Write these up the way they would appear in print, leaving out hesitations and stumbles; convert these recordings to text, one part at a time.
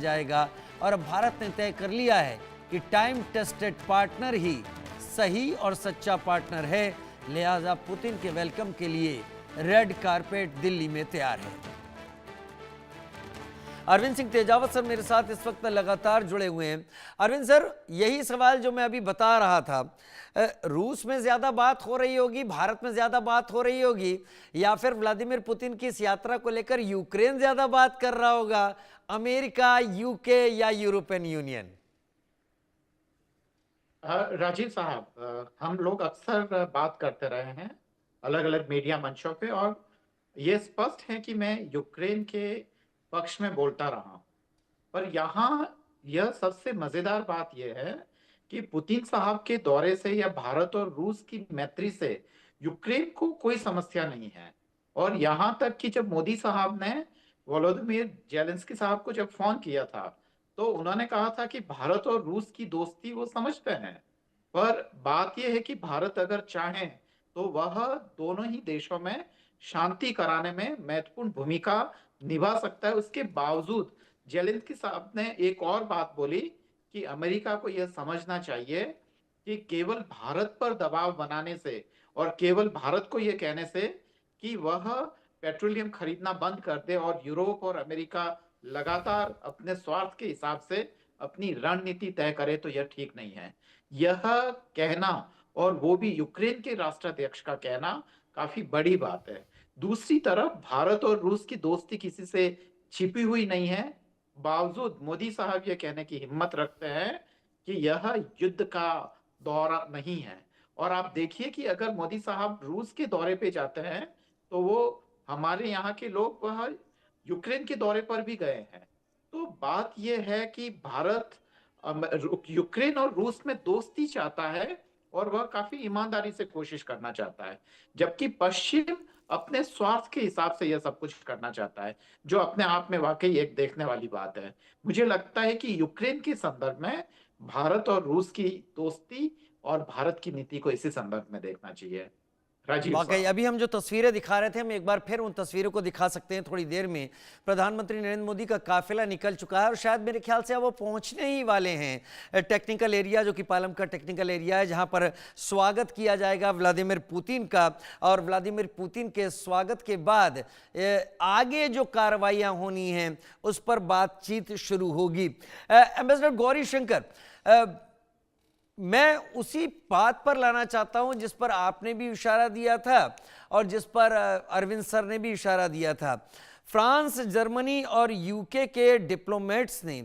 जाएगा। और अब भारत ने तय कर लिया है कि टाइम टेस्टेड पार्टनर ही सही और सच्चा पार्टनर है, लिहाजा पुतिन के वेलकम के लिए रेड कारपेट दिल्ली में तैयार है। अरविंद सिंह तेजावत सर मेरे साथ इस वक्त लगातार जुड़े हुए हैं। अरविंद सर, यही सवाल जो मैं अभी बता रहा था, रूस में ज्यादा बात हो रही होगी, भारत में ज्यादा बात हो रही होगी, या फिर व्लादिमीर पुतिन की इस यात्रा को लेकर यूक्रेन ज्यादा बात कर रहा होगा, अमेरिका, यूके या यूरोपियन यूनियन? राजीव साहब, हम लोग अक्सर बात करते रहे हैं अलग अलग मीडिया मंचों पे, और ये स्पष्ट है कि मैं यूक्रेन के पक्ष में बोलता रहा हूं। पर यहाँ यह सबसे मजेदार बात यह है कि पुतिन साहब के दौरे से या भारत और रूस की मैत्री से यूक्रेन को कोई समस्या नहीं है। और यहाँ तक कि जब मोदी साहब ने वोलोदिमीर जेलेंस्की साहब को जब फोन किया था, तो उन्होंने कहा था कि भारत और रूस की दोस्ती वो समझते हैं। पर बात यह है कि भारत अगर चाहे तो वह दोनों ही देशों में शांति कराने में महत्वपूर्ण भूमिका निभा सकता है। उसके बावजूद जेलेंस्की साहब ने एक और बात बोली कि अमेरिका को यह समझना चाहिए कि केवल भारत पर दबाव बनाने से और केवल भारत को यह कहने से कि वह पेट्रोलियम खरीदना बंद कर दे और यूरोप और अमेरिका लगातार अपने स्वार्थ के हिसाब से अपनी रणनीति तय करे, तो यह ठीक नहीं है। यह कहना, और वो भी यूक्रेन के राष्ट्राध्यक्ष का कहना, काफी बड़ी बात है। दूसरी तरफ भारत और रूस की दोस्ती किसी से छिपी हुई नहीं है। बावजूद मोदी साहब ये कहने की हिम्मत रखते हैं कि यह युद्ध का दौरा नहीं है। और आप देखिए कि अगर मोदी साहब रूस के दौरे पे जाते हैं तो वो हमारे यहाँ के लोग वह यूक्रेन के दौरे पर भी गए हैं। तो बात यह है कि भारत यूक्रेन और रूस में दोस्ती चाहता है और वह काफी ईमानदारी से कोशिश करना चाहता है, जबकि पश्चिम अपने स्वार्थ के हिसाब से यह सब कुछ करना चाहता है, जो अपने आप में वाकई एक देखने वाली बात है। मुझे लगता है कि यूक्रेन के संदर्भ में भारत और रूस की दोस्ती और भारत की नीति को इसी संदर्भ में देखना चाहिए। राजीव वाकई साहब। अभी हम जो तस्वीरें दिखा रहे थे, हम एक बार फिर उन तस्वीरों को दिखा सकते हैं। थोड़ी देर में प्रधानमंत्री नरेंद्र मोदी का काफिला निकल चुका है और शायद मेरे ख्याल से अब वो पहुंचने ही वाले हैं टेक्निकल एरिया, जो कि पालम का टेक्निकल एरिया है, जहां पर स्वागत किया जाएगा व्लादिमीर पुतिन का। और व्लादिमीर पुतिन के स्वागत के बाद आगे जो कार्रवाइयां होनी हैं उस पर बातचीत शुरू होगी। एम्बेसडर गौरी शंकर, मैं उसी बात पर लाना चाहता हूं जिस पर आपने भी इशारा दिया था और जिस पर अरविंद सर ने भी इशारा दिया था। फ्रांस, जर्मनी और यूके के डिप्लोमेट्स ने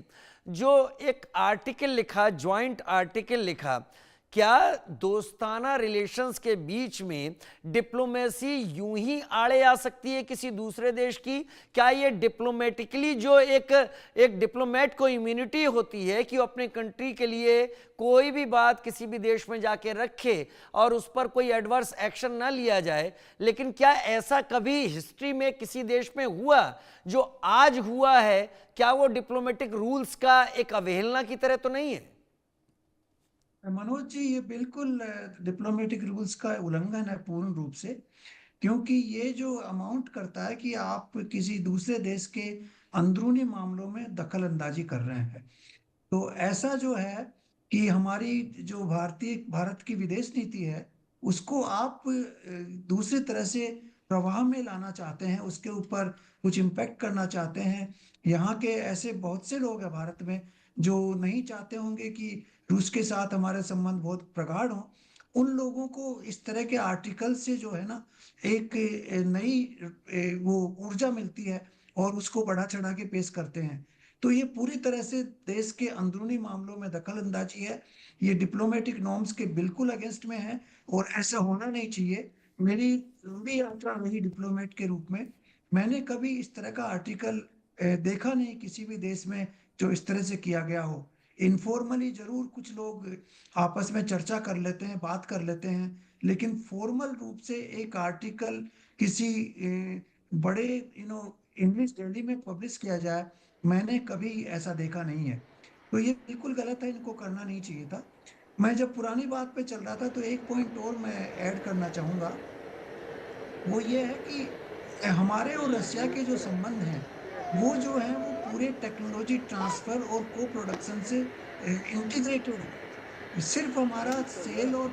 जो एक आर्टिकल लिखा, जॉइंट आर्टिकल लिखा, क्या दोस्ताना रिलेशंस के बीच में डिप्लोमेसी यूं ही आड़े आ सकती है किसी दूसरे देश की? क्या ये डिप्लोमेटिकली जो एक डिप्लोमेट को इम्यूनिटी होती है कि वो अपने कंट्री के लिए कोई भी बात किसी भी देश में जाके रखे और उस पर कोई एडवर्स एक्शन ना लिया जाए, लेकिन क्या ऐसा कभी हिस्ट्री में किसी देश में हुआ जो आज हुआ है? क्या वो डिप्लोमेटिक रूल्स का एक अवहेलना की तरह तो नहीं है? मनोज जी, ये बिल्कुल डिप्लोमेटिक रूल्स का उल्लंघन है पूर्ण रूप से। क्योंकि ये जो अमाउंट करता है कि आप किसी दूसरे देश के अंदरूनी मामलों में दखल अंदाजी कर रहे हैं। तो ऐसा जो है कि हमारी जो भारत की विदेश नीति है उसको आप दूसरी तरह से प्रवाह में लाना चाहते हैं, उसके ऊपर कुछ इम्पैक्ट करना चाहते हैं। यहाँ के ऐसे बहुत से लोग हैं भारत में जो नहीं चाहते होंगे कि रूस के साथ हमारे संबंध बहुत प्रगाढ़ हों। उन लोगों को इस तरह के आर्टिकल से जो है ना एक नई वो ऊर्जा मिलती है और उसको बढ़ा चढ़ा के पेश करते हैं। तो ये पूरी तरह से देश के अंदरूनी मामलों में दखल अंदाजी है। ये डिप्लोमेटिक नॉर्म्स के बिल्कुल अगेंस्ट में है और ऐसा होना नहीं चाहिए। मेरी लंबी यात्रा रही डिप्लोमेट के रूप में, मैंने कभी इस तरह का आर्टिकल देखा नहीं किसी भी देश में जो इस तरह से किया गया हो। इनफॉर्मली जरूर कुछ लोग आपस में चर्चा कर लेते हैं, बात कर लेते हैं, लेकिन फॉर्मल रूप से एक आर्टिकल किसी बड़े इंग्लिश डेली में पब्लिश किया जाए, मैंने कभी ऐसा देखा नहीं है। तो ये बिल्कुल गलत है, इनको करना नहीं चाहिए था। मैं जब पुरानी बात पे चल रहा था तो एक पॉइंट और मैं ऐड करना चाहूंगा। वो ये है कि हमारे और रशिया के जो संबंध हैं वो जो है वो पूरे टेक्नोलॉजी ट्रांसफर और को प्रोडक्शन से इंटीग्रेटेड हो। सिर्फ हमारा सेल और